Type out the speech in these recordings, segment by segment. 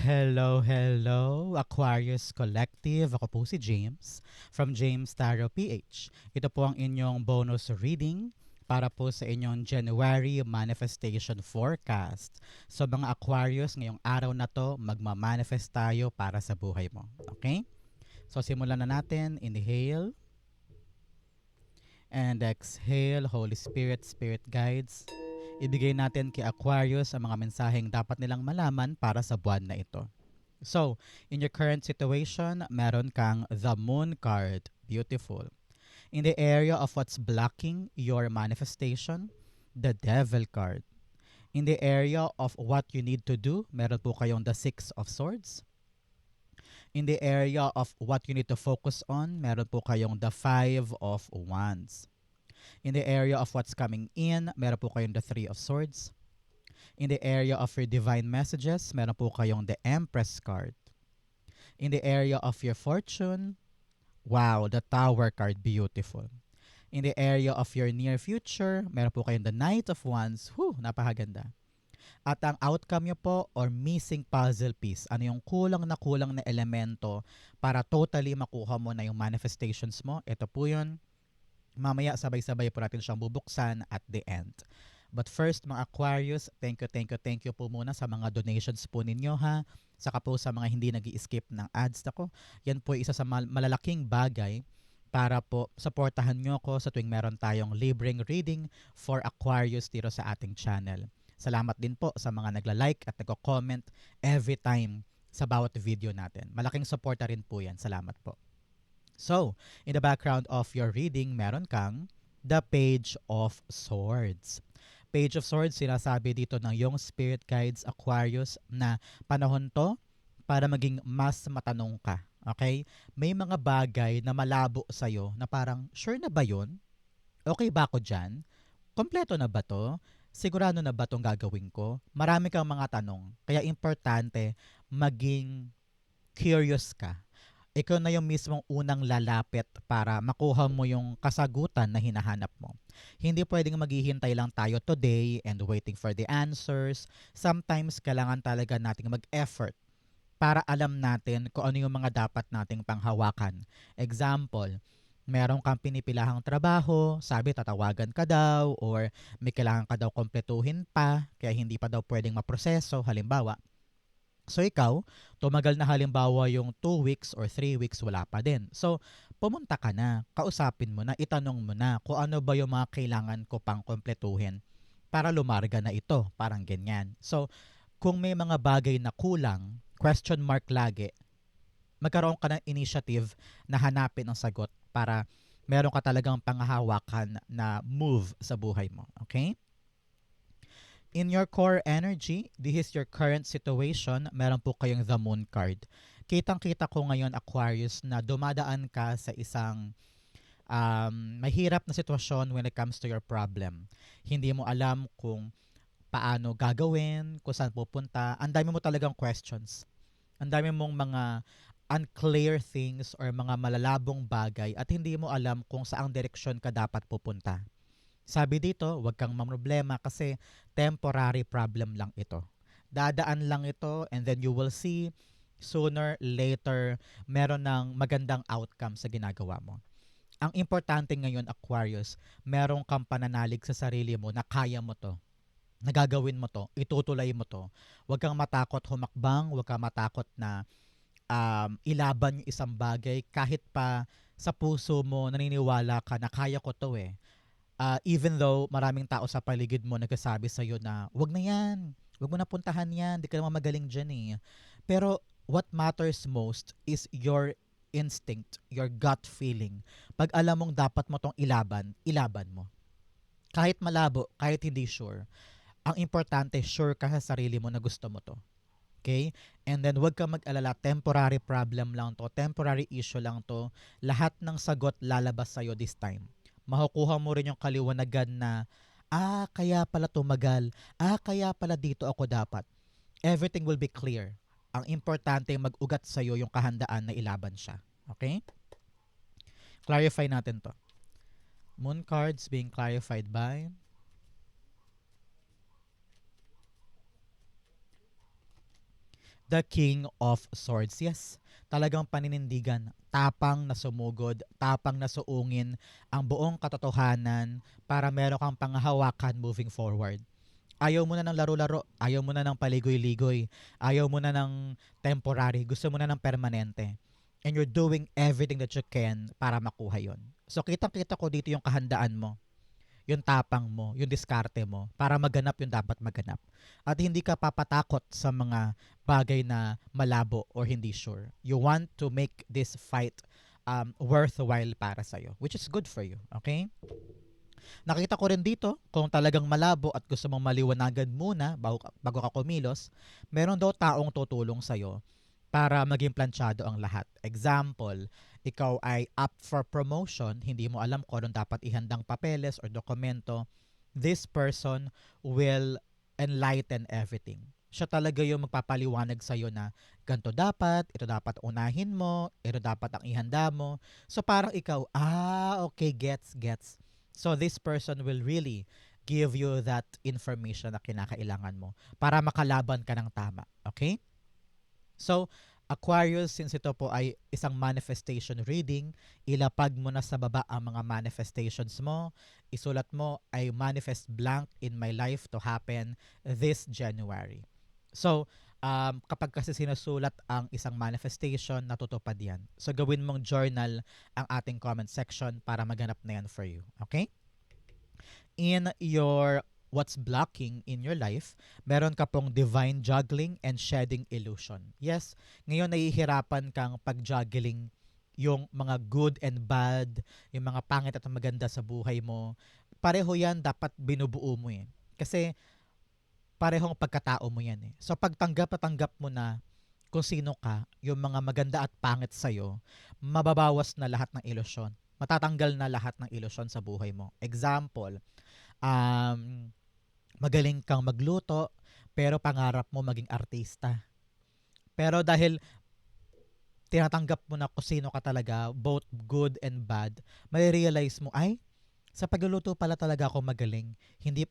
Hello, hello, Aquarius Collective. Ako po si James from James Tarot PH. Ito po ang inyong bonus reading para po sa inyong January manifestation forecast. So mga Aquarius, ngayong araw na to, magmamanifest tayo para sa buhay mo. Okay? So simulan na natin. Inhale and exhale. Holy Spirit, Spirit Guides, ibigay natin kay Aquarius ang mga mensaheng dapat nilang malaman para sa buwan na ito. So, in your current situation, meron kang the Moon card. Beautiful. In the area of what's blocking your manifestation, the Devil card. In the area of what you need to do, meron po kayong the Six of Swords. In the area of what you need to focus on, meron po kayong the Five of Wands. In the area of what's coming in, meron po kayong the Three of Swords. In the area of your divine messages, meron po kayong the Empress card. In the area of your fortune, wow, the Tower card, beautiful. In the area of your near future, meron po kayong the Knight of Wands. Napakaganda. At ang outcome nyo po or missing puzzle piece, ano yung kulang na elemento para totally makuha mo na yung manifestations mo, ito po yun. Mamaya sabay-sabay po natin siyang bubuksan at the end. But first, mga Aquarius, thank you po muna sa mga donations po ninyo ha. Saka po sa mga hindi nag-i-skip ng ads nako. Yan po isa sa malalaking bagay para po supportahan nyo ko sa tuwing meron tayong libreng reading for Aquarius dito sa ating channel. Salamat din po sa mga nagla-like at nagko-comment every time sa bawat video natin. Malaking suporta rin po yan. Salamat po. So, in the background of your reading, meron kang the Page of Swords. Page of Swords, sinasabi dito ng yung Spirit Guides Aquarius na panahon to para maging mas matanong ka. Okay? May mga bagay na malabo sa'yo na parang, sure na ba yun? Okay ba ako dyan? Kompleto na ba to? Sigurado na ba itong gagawin ko? Marami kang mga tanong. Kaya importante maging curious ka. Ikaw na yung mismong unang lalapit para makuha mo yung kasagutan na hinahanap mo. Hindi pwedeng maghihintay lang tayo today and waiting for the answers. Sometimes kailangan talaga nating mag-effort para alam natin kung ano yung mga dapat nating panghawakan. Example, meron kang pinipilahang trabaho, sabi tatawagan ka daw or may kailangan ka daw kompletuhin pa kaya hindi pa daw pwedeng maproseso, halimbawa. So ikaw, tumagal na halimbawa yung 2 weeks or 3 weeks, wala pa din. So pumunta ka na, kausapin mo na, itanong mo na kung ano ba yung mga kailangan ko pang kompletuhin para lumarga na ito, parang ganyan. So kung may mga bagay na kulang, question mark lagi, magkaroon ka ng initiative na hanapin ang sagot para meron ka talagang panghahawakan na move sa buhay mo. Okay? In your core energy, this is your current situation, meron po kayong the Moon card. Kitang-kita ko ngayon, Aquarius, na dumadaan ka sa isang mahirap na sitwasyon when it comes to your problem. Hindi mo alam kung paano gagawin, kung saan pupunta. Ang dami mo talagang questions. Ang dami mong mga unclear things or mga malalabong bagay at hindi mo alam kung saang direksyon ka dapat pupunta. Sabi dito, huwag kang mamroblema kasi temporary problem lang ito. Dadaan lang ito and then you will see sooner, later, meron ng magandang outcome sa ginagawa mo. Ang importante ngayon, Aquarius, meron kang pananalig sa sarili mo na kaya mo to, nagagawin mo to, itutuloy mo to. Huwag kang matakot humakbang, huwag kang matakot na ilaban yung isang bagay kahit pa sa puso mo naniniwala ka na kaya ko to eh. Even though maraming tao sa paligid mo nagsasabi sa'yo na wag na yan, wag mo na puntahan yan, di ka naman magaling dyan eh. Pero what matters most is your instinct, your gut feeling. Pag alam mong dapat mo tong ilaban, ilaban mo. Kahit malabo, kahit hindi sure. Ang importante, sure ka sa sarili mo na gusto mo to. Okay? And then wag kang mag-alala, temporary problem lang to, temporary issue lang to. Lahat ng sagot lalabas sa'yo this time. Makukuha mo rin yung kaliwanagan na, kaya pala tumagal, kaya pala dito ako dapat. Everything will be clear. Ang importante mag-ugat sa'yo yung kahandaan na ilaban siya. Okay? Clarify natin to. Moon cards being clarified by The King of Swords. Yes, talagang paninindigan, tapang na sumugod, tapang na suungin ang buong katotohanan para meron kang panghahawakan moving forward. Ayaw mo na ng laro-laro, ayaw mo na ng paligoy-ligoy, ayaw mo na ng temporary, gusto mo na ng permanente. And you're doing everything that you can para makuha yon. So kitang-kita ko dito yung kahandaan mo, yung tapang mo, yung diskarte mo para maganap yung dapat maganap. At hindi ka papatakot sa mga bagay na malabo or hindi sure. You want to make this fight worthwhile para sa'yo, which is good for you. Okay? Nakita ko rin dito, kung talagang malabo at gusto mong maliwanagan muna bago ka kumilos, meron daw taong tutulong sa'yo para maging planchado ang lahat. Example, ikaw ay up for promotion, hindi mo alam kung anong dapat ihandang papeles or dokumento, this person will enlighten everything. Siya talaga yung magpapaliwanag sa'yo na ganito dapat, ito dapat unahin mo, ito dapat ang ihanda mo. So parang ikaw, okay, gets. So this person will really give you that information na kinakailangan mo para makalaban ka ng tama. Okay? So, Aquarius, since ito po ay isang manifestation reading, ilapag mo na sa baba ang mga manifestations mo. Isulat mo, I manifest blank in my life to happen this January. So, kapag kasi sinusulat ang isang manifestation, natutupad yan. So, gawin mong journal ang ating comment section para maganap na yan for you. Okay? In your what's blocking in your life, meron ka pong divine juggling and shedding illusion. Yes, ngayon nahihirapan kang pag-juggling yung mga good and bad, yung mga pangit at maganda sa buhay mo. Pareho yan dapat binubuo mo eh. Kasi parehong pagkatao mo yan eh. So pagtanggap at tanggap mo na kung sino ka, yung mga maganda at pangit sa'yo, mababawas na lahat ng ilusyon. Matatanggal na lahat ng ilusyon sa buhay mo. Example, magaling kang magluto, pero pangarap mo maging artista. Pero dahil tinatanggap mo na kung sino ka talaga, both good and bad, may realize mo, ay, sa pagluluto pala talaga ako magaling.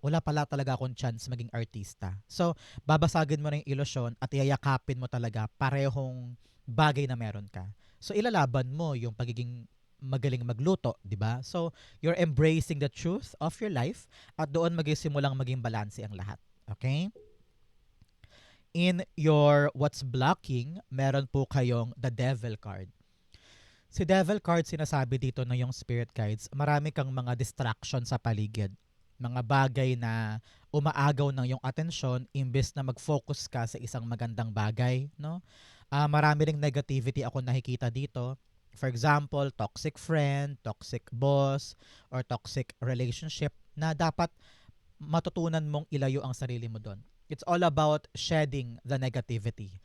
Wala pala talaga akong chance maging artista. So, babasagin mo na yung ilusyon at iyayakapin mo talaga parehong bagay na meron ka. So, ilalaban mo yung pagiging magaling magluto, di ba? So, you're embracing the truth of your life at doon magsimulang maging balanse ang lahat. Okay? In your what's blocking, meron po kayong the devil card. Si devil card, sinasabi dito na yung spirit guides, marami kang mga distraction sa paligid. Mga bagay na umaagaw ng yung atensyon imbes na mag-focus ka sa isang magandang bagay. No? Marami ring negativity ako nakikita dito. For example, toxic friend, toxic boss, or toxic relationship na dapat matutunan mong ilayo ang sarili mo doon. It's all about shedding the negativity,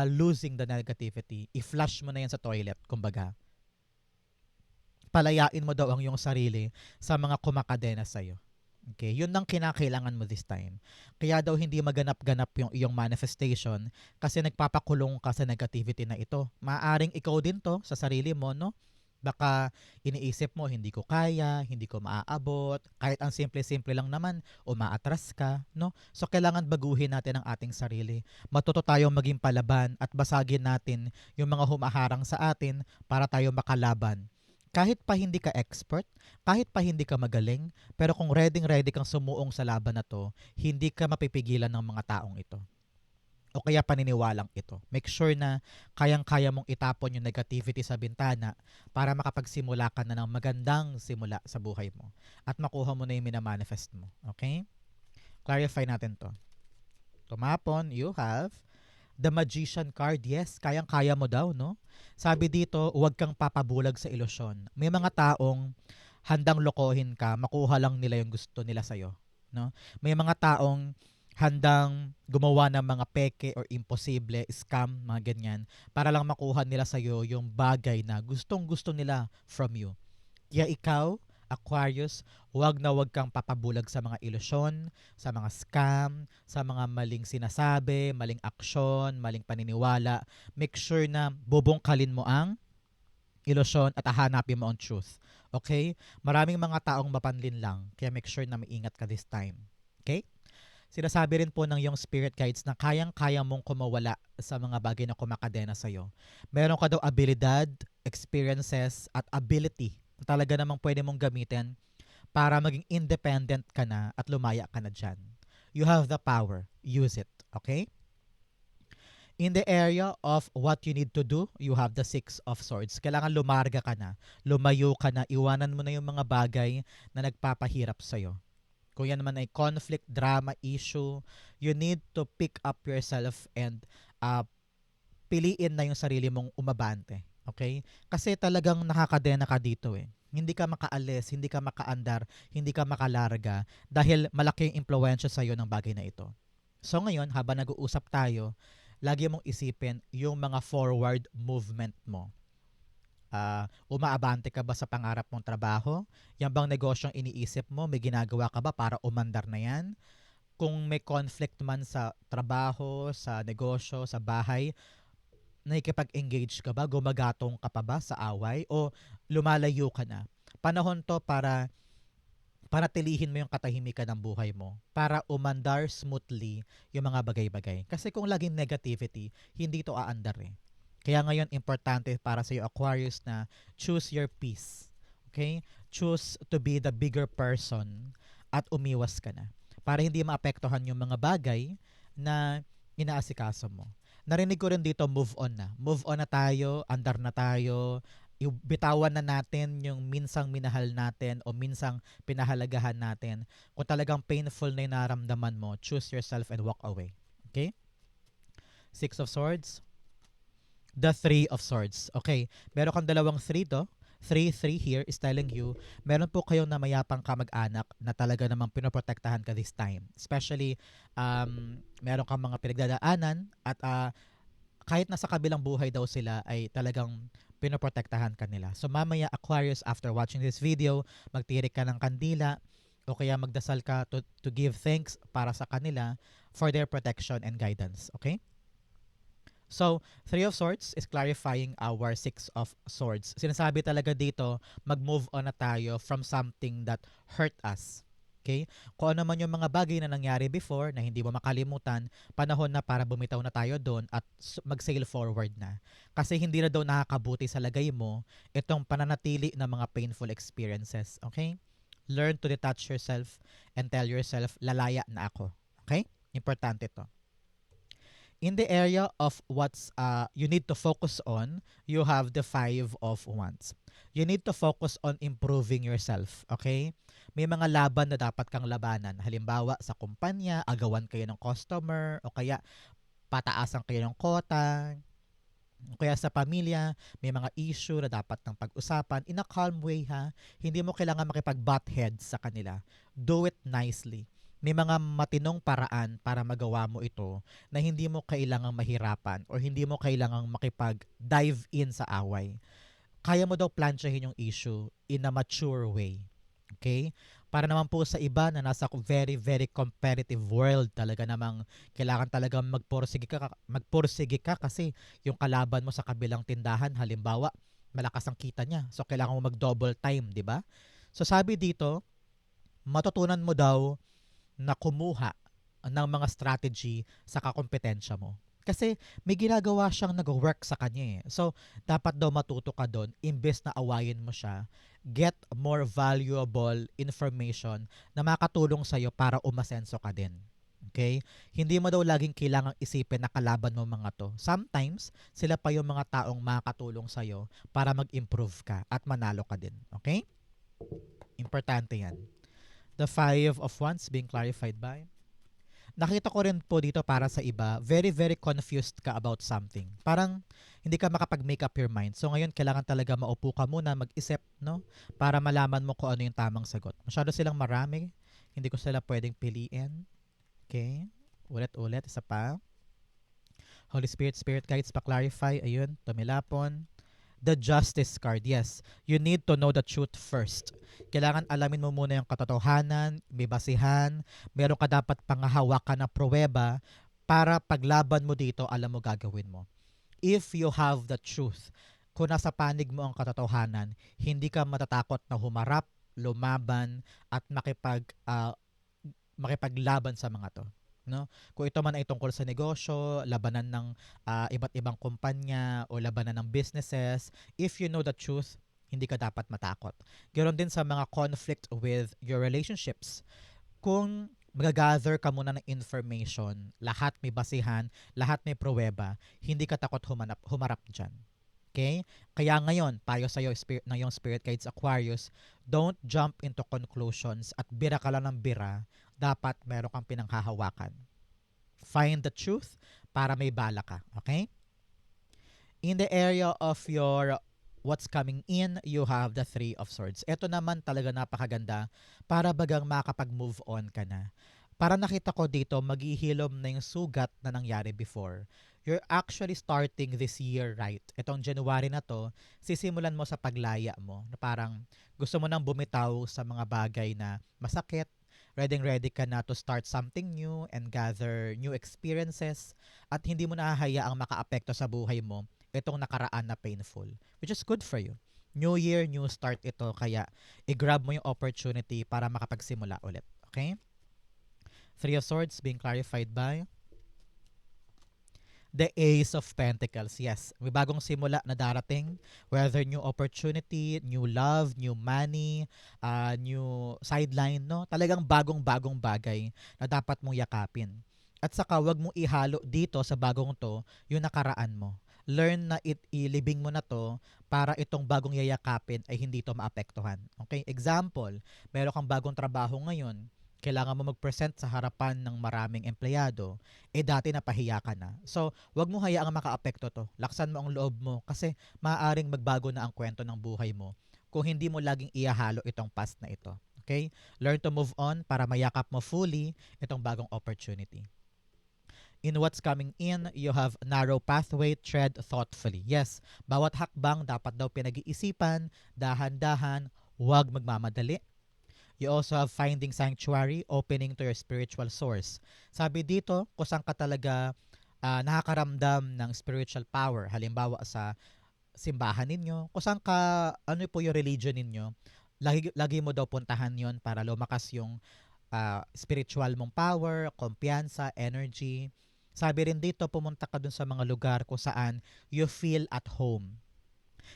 losing the negativity. I-flush mo na yan sa toilet, kumbaga. Palayain mo daw ang iyong sarili sa mga kumakadena sa'yo. Okay, yun ang kinakailangan mo this time. Kaya daw hindi maganap-ganap yung iyong manifestation kasi nagpapakulong ka sa negativity na ito. Maaring ikaw din to sa sarili mo, no? Baka iniisip mo, hindi ko kaya, hindi ko maaabot, kahit ang simple-simple lang naman, umaatras ka, no? So, kailangan baguhin natin ang ating sarili. Matuto tayong maging palaban at basagin natin yung mga humaharang sa atin para tayo makalaban. Kahit pa hindi ka expert, kahit pa hindi ka magaling, pero kung ready kang sumuong sa laban na to, hindi ka mapipigilan ng mga taong ito. O kaya paniniwalang ito. Make sure na kayang-kaya mong itapon yung negativity sa bintana para makapagsimula ka na ng magandang simula sa buhay mo. At makuha mo na yung minamanifest mo. Okay? Clarify natin to. Tumapon, you have the Magician card. Yes, kayang-kaya mo daw, no? Sabi dito, huwag kang papabulag sa ilusyon. May mga taong handang lokohin ka, makuha lang nila yung gusto nila sa'yo. No? May mga taong handang gumawa ng mga peke or imposible, scam, mga ganyan, para lang makuha nila sa'yo yung bagay na gustong-gusto nila from you. Kaya ikaw, Aquarius, huwag na huwag kang papabulag sa mga ilusyon, sa mga scam, sa mga maling sinasabi, maling aksyon, maling paniniwala. Make sure na bubungkalin mo ang ilusyon at hahanapin mo ang truth. Okay? Maraming mga taong mapanlin lang, kaya make sure na maingat ka this time. Okay? Sinasabi rin po ng yung spirit guides na kayang-kaya mong kumawala sa mga bagay na kumakadena sa'yo. Meron ka daw abilidad, experiences, at ability na talaga namang pwede mong gamitin para maging independent ka na at lumaya ka na dyan. You have the power. Use it. Okay? In the area of what you need to do, you have the Six of Swords. Kailangan lumarga ka na, lumayo ka na, iwanan mo na yung mga bagay na nagpapahirap sa'yo. Kung yan naman ay conflict, drama, issue, you need to pick up yourself and uh, piliin na yung sarili mong umabante. Okay? Kasi talagang nakakadena ka dito eh. Hindi ka makaalis, hindi ka makaandar, hindi ka makalarga dahil malaki yung impluensya sa'yo ng bagay na ito. So ngayon, habang nag-uusap tayo, lagi mong isipin yung mga forward movement mo. Umaabante ka ba sa pangarap mong trabaho? Yan bang negosyong iniisip mo? May ginagawa ka ba para umandar na yan? Kung may conflict man sa trabaho, sa negosyo, sa bahay, nakikipag-engage ka ba? Gumagatong ka pa ba sa away? O lumalayo ka na? Panahon to para panatilihin mo yung katahimikan ng buhay mo para umandar smoothly yung mga bagay-bagay. Kasi kung laging negativity, hindi to aandar eh. Kaya ngayon, importante para sa iyo, Aquarius, na choose your peace. Okay? Choose to be the bigger person at umiwas ka na. Para hindi maapektuhan yung mga bagay na inaasikaso mo. Narinig ko rin dito, move on na. Move on na tayo, andar na tayo, bitawan na natin yung minsang minahal natin o minsang pinahalagahan natin. Kung talagang painful na yung naramdaman mo, choose yourself and walk away. Okay? Six of Swords. The Three of Swords. Okay. Meron kang dalawang three to. 3 here is telling you, meron po kayong namayapang kamag-anak na talaga namang pinoprotektahan ka this time. Especially, meron kang mga pinagdadaanan at kahit nasa kabilang buhay daw sila ay talagang pinoprotektahan ka nila. So mamaya, Aquarius, after watching this video, magtirik ka ng kandila o kaya magdasal ka to give thanks para sa kanila for their protection and guidance. Okay? So, Three of Swords is clarifying our Six of Swords. Sinasabi talaga dito, mag-move on na tayo from something that hurt us. Okay? Kung ano man yung mga bagay na nangyari before na hindi mo makalimutan, panahon na para bumitaw na tayo doon at mag-sail forward na. Kasi hindi na daw nakakabuti sa lagay mo itong pananatili ng mga painful experiences. Okay? Learn to detach yourself and tell yourself, lalaya na ako. Okay? Importante to. In the area of what's you need to focus on, you have the Five of Wands. You need to focus on improving yourself, okay? May mga laban na dapat kang labanan. Halimbawa, sa kumpanya, agawan kayo ng customer, o kaya pataasan kayo ng quota, o kaya sa pamilya, may mga issue na dapat ng pag-usapan in a calm way ha. Hindi mo kailangan makipag-butt heads sa kanila. Do it nicely. May mga matinong paraan para magawa mo ito na hindi mo kailangang mahirapan or hindi mo kailangang makipag-dive in sa away. Kaya mo daw plansyahin yung issue in a mature way. Okay? Para naman po sa iba na nasa very, very competitive world, talaga namang kailangan talagang magpursige ka kasi yung kalaban mo sa kabilang tindahan, halimbawa, malakas ang kita niya. So, kailangan mo mag-double time, di ba? So, sabi dito, matutunan mo daw na kumuha ng mga strategy sa kakompetensya mo. Kasi may ginagawa siyang nag-work sa kanya eh. So, dapat daw matuto ka doon, imbes na awayin mo siya, get more valuable information na makatulong sa'yo para umasenso ka din. Okay? Hindi mo daw laging kailangang isipin na kalaban mo mga to. Sometimes, sila pa yung mga taong makakatulong sa'yo para mag-improve ka at manalo ka din. Okay? Importante yan. The Five of Wands being clarified by. Nakita ko rin po dito para sa iba, very, very confused ka about something. Parang hindi ka makapag-make up your mind. So ngayon, kailangan talaga maupo ka muna, mag-isip, no? Para malaman mo kung ano yung tamang sagot. Masyado silang marami. Hindi ko sila pwedeng piliin. Okay? Ulit-ulit. Isa pa. Holy Spirit, Spirit Guides, pa-clarify. Ayun, tumilapon. The Justice card, yes. You need to know the truth first. Kailangan alamin mo muna yung katotohanan, may basihan, meron ka dapat pangahawakan na pruweba para paglaban mo dito, alam mo gagawin mo. If you have the truth, kung nasa panig mo ang katotohanan, hindi ka matatakot na humarap, lumaban, at makipaglaban sa mga to. no? Kung ito man ay tungkol sa negosyo, labanan ng iba't ibang kumpanya o labanan ng businesses, if you know the truth, hindi ka dapat matakot. Ganoon din sa mga conflict with your relationships. Kung mag-gather ka muna ng information, lahat may basihan, lahat may pruweba, hindi ka takot humarap dyan. Okay? Kaya ngayon, payo sa'yo ng yung Spirit Guides Aquarius, don't jump into conclusions at bira ka lang ng bira, dapat meron kang pinanghahawakan. Find the truth para may bala ka. Okay? In the area of your what's coming in, you have the Three of Swords. Ito naman talaga napakaganda para bagang makapag-move on ka na. Para nakita ko dito, maghihilom na yung sugat na nangyari before. You're actually starting this year right. Itong January na to, sisimulan mo sa paglaya mo. Na parang gusto mo nang bumitaw sa mga bagay na masakit, ready ka na to start something new and gather new experiences at hindi mo nahahayaang makaapekto sa buhay mo itong nakaraan na painful, which is good for you. New year, new start ito, kaya i-grab mo yung opportunity para makapagsimula ulit. Okay? Three of Swords being clarified by the Ace of Pentacles. Yes, may bagong simula na darating, whether new opportunity, new love, new money, new sideline, no? Talagang bagong-bagong bagay na dapat mong yakapin. At saka wag mong ihalo dito sa bagong to yung nakaraan mo. Learn na ilibing mo na to para itong bagong yayakapin ay hindi to maapektuhan. Okay? Example, meron kang bagong trabaho ngayon, kailangan mo mag-present sa harapan ng maraming empleyado, dati napahiya ka na. So, wag mo hayaang makaapekto to. Laksan mo ang loob mo kasi maaaring magbago na ang kwento ng buhay mo kung hindi mo laging iahalo itong past na ito. Okay? Learn to move on para mayakap mo fully itong bagong opportunity. In what's coming in, you have narrow pathway, tread thoughtfully. Yes, bawat hakbang dapat daw pinag-iisipan, dahan-dahan, huwag magmamadali. You also have finding sanctuary, opening to your spiritual source. Sabi dito, kung saan ka talaga nakakaramdam ng spiritual power, halimbawa sa simbahan ninyo, kung saan ka, ano po yung religion ninyo, lagi mo daw puntahan yon para lumakas yung spiritual mong power, kumpiyansa, energy. Sabi rin dito, pumunta ka dun sa mga lugar kung saan you feel at home.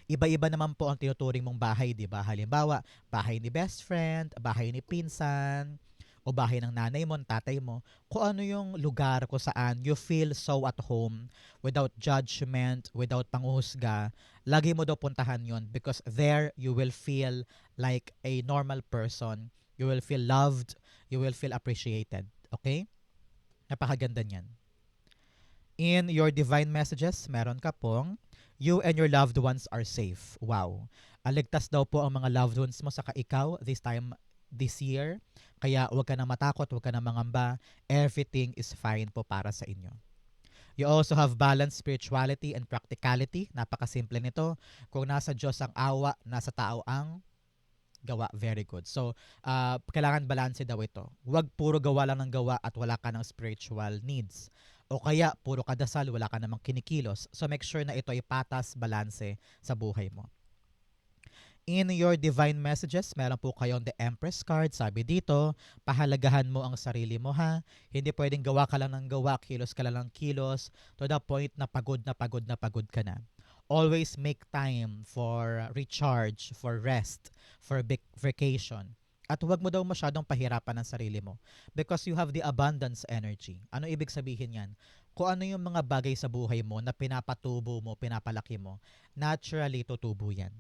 Iba-iba naman po ang tinuturing mong bahay, di ba? Halimbawa, bahay ni best friend, bahay ni pinsan, o bahay ng nanay mo, tatay mo, kung ano yung lugar kung saan you feel so at home, without judgment, without panghusga, lagi mo daw puntahan yon because there you will feel like a normal person, you will feel loved, you will feel appreciated. Okay? Napakaganda niyan. In your divine messages, meron ka pong, you and your loved ones are safe. Wow. Aligtas daw po ang mga loved ones mo saka ikaw this year. Kaya huwag ka na matakot, huwag ka na mangamba. Everything is fine po para sa inyo. You also have balanced spirituality and practicality. Napakasimple nito. Kung nasa Diyos ang awa, nasa tao ang gawa. Very good. So, kailangan balanse daw ito. Huwag puro gawa lang ng gawa at wala ka ng spiritual needs. O kaya, puro kadasal, wala ka namang kinikilos. So, make sure na ito ay patas, balanse sa buhay mo. In your divine messages, meron po kayong the Empress card. Sabi dito, pahalagahan mo ang sarili mo ha. Hindi pwedeng gawa ka lang ng gawa, kilos ka lang ng kilos, to the point na pagod na pagod na pagod ka na. Always make time for recharge, for rest, for vacation. At huwag mo daw masyadong pahirapan ang sarili mo because you have the abundance energy. Ano ibig sabihin yan? Kung ano yung mga bagay sa buhay mo na pinapatubo mo, pinapalaki mo, naturally tutubo yan.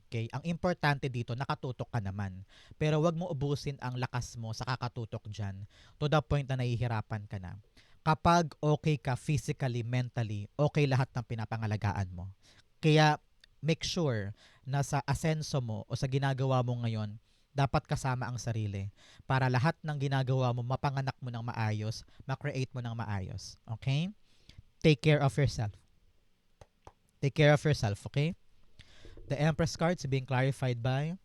Okay? Ang importante dito, nakatutok ka naman. Pero wag mo ubusin ang lakas mo sa kakatutok dyan to the point na nahihirapan ka na. Kapag okay ka physically, mentally, okay lahat ng pinapangalagaan mo. Kaya make sure na sa asenso mo o sa ginagawa mo ngayon, dapat kasama ang sarili para lahat ng ginagawa mo, mapanganak mo ng maayos, ma-create mo ng maayos. Okay? Take care of yourself. Take care of yourself, okay? The Empress cards being clarified by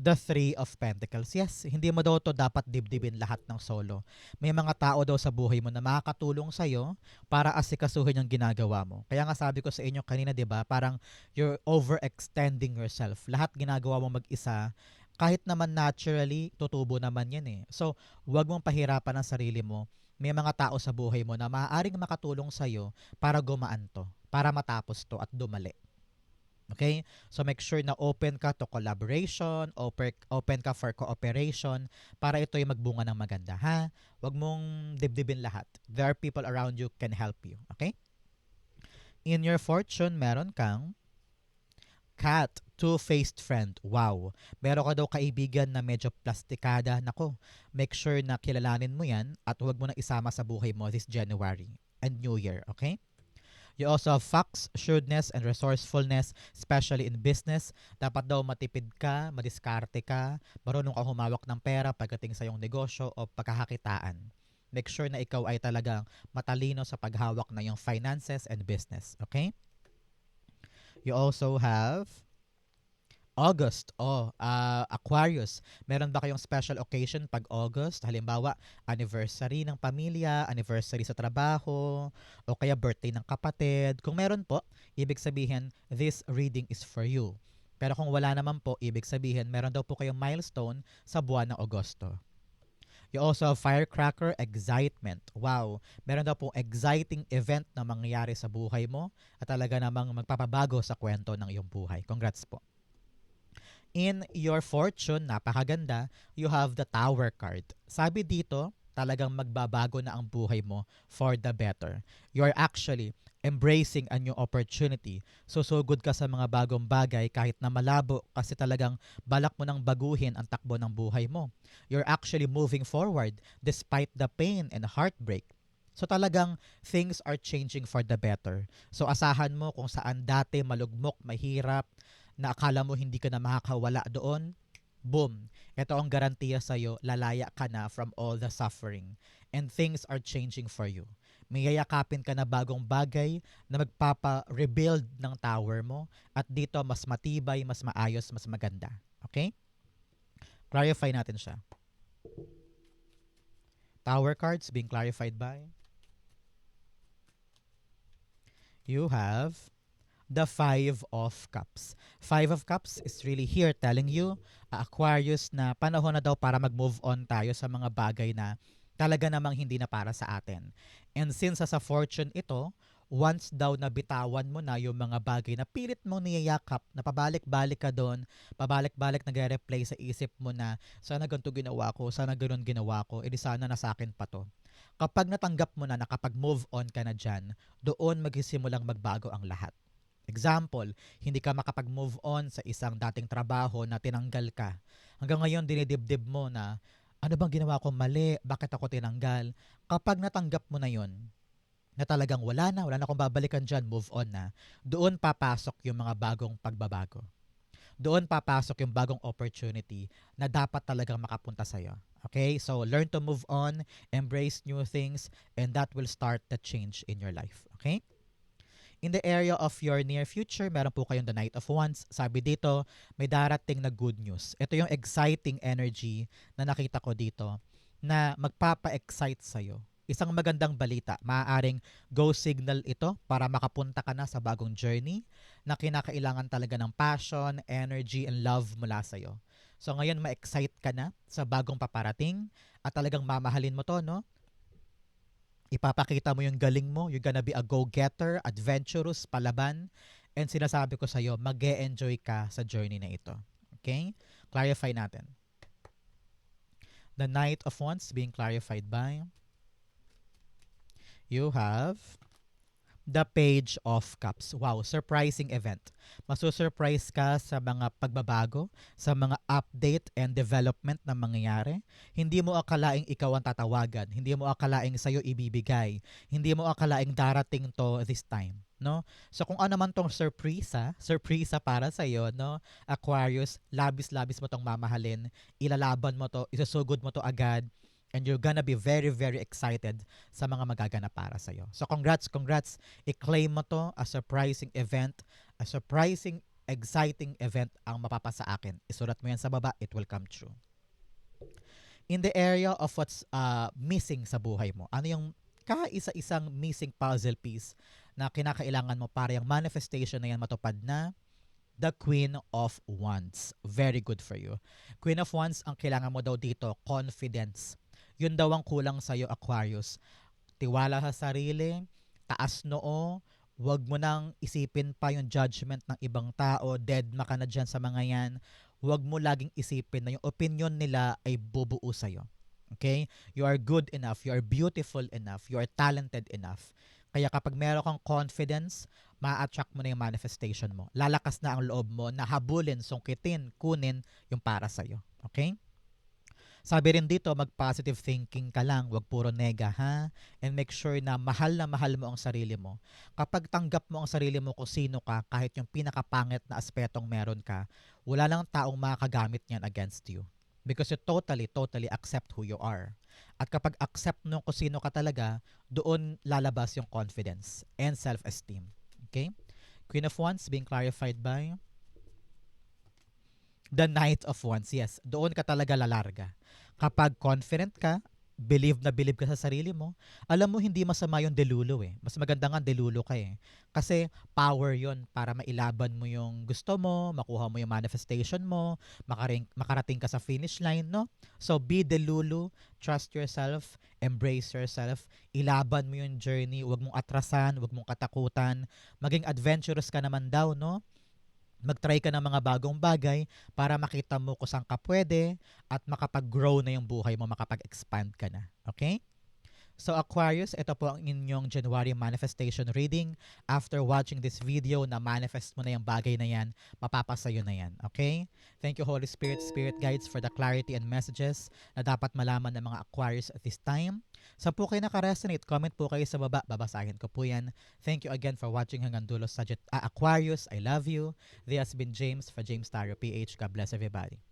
the Three of Pentacles. Yes, hindi mo daw to dapat dibdibin lahat ng solo. May mga tao daw sa buhay mo na makakatulong sa'yo para asikasuhin yung ginagawa mo. Kaya nga sabi ko sa inyo kanina, di ba, parang you're overextending yourself. Lahat ginagawa mo mag-isa, kahit naman naturally, tutubo naman yan eh. So, huwag mong pahirapan ang sarili mo. May mga tao sa buhay mo na maaaring makatulong sa'yo para gumaan to, para matapos to at dumali. Okay? So make sure na open ka to collaboration, open ka for cooperation para ito ay magbunga ng maganda, ha? Huwag mong dibdibin lahat. There are people around you can help you. Okay? In your fortune, meron kang cat, two-faced friend. Wow. Meron ka daw kaibigan na medyo plastikada. Nako, make sure na kilalanin mo yan at huwag mo na isama sa buhay mo this January and New Year. Okay? You also have facts, shrewdness, and resourcefulness, especially in business. Dapat daw matipid ka, madiskarte ka, marunong ka humawak ng pera pagdating sa iyong negosyo o pagkakakitaan. Make sure na ikaw ay talagang matalino sa paghawak na iyong finances and business. Okay? You also have August, Aquarius. Meron ba kayong special occasion pag August? Halimbawa, anniversary ng pamilya, anniversary sa trabaho, o kaya birthday ng kapatid. Kung meron po, ibig sabihin, this reading is for you. Pero kung wala naman po, ibig sabihin, meron daw po kayong milestone sa buwan ng Agosto. You also have firecracker excitement. Wow, meron daw pong exciting event na mangyayari sa buhay mo at talaga namang magpapabago sa kwento ng iyong buhay. Congrats po. In your fortune, napakaganda, you have the Tower card. Sabi dito, talagang magbabago na ang buhay mo for the better. You are actually embracing a new opportunity. Susugod ka sa mga bagong bagay kahit na malabo kasi talagang balak mo nang baguhin ang takbo ng buhay mo. You're actually moving forward despite the pain and heartbreak. So talagang things are changing for the better. So asahan mo kung saan dati malugmok, mahirap, na akala mo hindi ka na makakawala doon, boom, ito ang garantiya sa'yo, lalaya ka na from all the suffering. And things are changing for you. May yayakapin ka na bagong bagay na magpapa-rebuild ng tower mo at dito mas matibay, mas maayos, mas maganda. Okay? Clarify natin siya. Tower cards being clarified by you have the Five of Cups. Five of Cups is really here telling you, Aquarius, na panahon na daw para mag-move on tayo sa mga bagay na talaga namang hindi na para sa atin. And since sa fortune ito, once daw na bitawan mo na yung mga bagay na pilit mong niyayakap, na pabalik-balik ka doon, pabalik-balik nagre-replay sa isip mo na sana ganito ginawa ko, sana ganoon ginawa ko, edi sana nasa akin pa to. Kapag natanggap mo na, nakapag-move on ka na dyan, doon magsisimulang magbago ang lahat. Example, hindi ka makapag-move on sa isang dating trabaho na tinanggal ka. Hanggang ngayon, dinidibdib mo na, ano bang ginawa ko mali? Bakit ako tinanggal? Kapag natanggap mo na yon, na talagang wala na akong babalikan dyan, move on na, doon papasok yung mga bagong pagbabago. Doon papasok yung bagong opportunity na dapat talagang makapunta sa'yo. Okay? So, learn to move on, embrace new things, and that will start the change in your life. Okay? In the area of your near future, meron po kayong the Knight of Wands. Sabi dito, may darating na good news. Ito yung exciting energy na nakita ko dito na magpapa-excite sa'yo. Isang magandang balita. Maaaring go signal ito para makapunta ka na sa bagong journey na kinakailangan talaga ng passion, energy, and love mula sa'yo. So ngayon, ma-excite ka na sa bagong paparating at talagang mamahalin mo to, no? Ipapakita mo yung galing mo. You're gonna be a go-getter, adventurous, palaban. And sinasabi ko sa'yo, mag-e-enjoy ka sa journey na ito. Okay? Clarify natin. The Knight of Wands being clarified by you have the Page of Cups. Wow, surprising event. Masusurprise ka sa mga pagbabago, sa mga update and development na mangyayari. Hindi mo akalaing ikaw ang tatawagan. Hindi mo akalaing sa'yo ibibigay. Hindi mo akalaing darating to this time. No? So kung ano man tong surpresa para sa'yo, no? Aquarius, labis-labis mo tong mamahalin. Ilalaban mo to, isusugod mo to agad. And you're gonna be very, very excited sa mga magaganap para sa'yo. So congrats. I-claim mo to a surprising event, a surprising, exciting event ang mapapasa akin. Isulat mo yan sa baba, it will come true. In the area of what's missing sa buhay mo, ano yung kaisa-isang missing puzzle piece na kinakailangan mo para yung manifestation na yan matupad na, the Queen of Wands. Very good for you. Queen of Wands, ang kailangan mo daw dito, confidence. Yun daw ang kulang sa'yo, Aquarius. Tiwala sa sarili, taas noo, wag mo nang isipin pa yung judgment ng ibang tao, deadma ka na dyan sa mga yan. Wag mo laging isipin na yung opinion nila ay bubuo sa'yo. Okay? You are good enough, you are beautiful enough, you are talented enough. Kaya kapag meron kang confidence, ma-attract mo na yung manifestation mo. Lalakas na ang loob mo na habulin, sungkitin, kunin yung para sa'yo. Okay? Sabi rin dito, mag-positive thinking ka lang, wag puro nega ha. And make sure na mahal mo ang sarili mo. Kapag tanggap mo ang sarili mo kung sino ka, kahit yung pinakapangit na aspetong meron ka, wala lang taong makagamit niyan against you. Because you totally accept who you are. At kapag accept mo kung sino ka talaga, doon lalabas yung confidence and self-esteem. Okay? Queen of Wands being clarified by the Knight of Wands. Yes, doon ka talaga lalarga. Kapag confident ka, believe ka sa sarili mo, alam mo hindi masama yung delulo eh. Mas maganda nga delulo ka eh. Kasi power yon para mailaban mo yung gusto mo, makuha mo yung manifestation mo, makarating ka sa finish line, no? So be delulo, trust yourself, embrace yourself, ilaban mo yung journey, wag mong atrasan, wag mong katakutan, maging adventurous ka naman daw, no? Mag-try ka ng mga bagong bagay para makita mo kung saan ka pwede at makapag-grow na yung buhay mo, makapag-expand ka na. Okay? So Aquarius, ito po ang inyong January manifestation reading. After watching this video na manifest mo na yung bagay na yan, mapapasayo na yan. Okay? Thank you Holy Spirit, Spirit Guides for the clarity and messages na dapat malaman ng mga Aquarius at this time. Sa po kayo nakaresonate, comment po kayo sa baba. Babasahin ko po yan. Thank you again for watching hanggang dulo. Aquarius, I love you. This has been James for James Tarot PH. God bless everybody.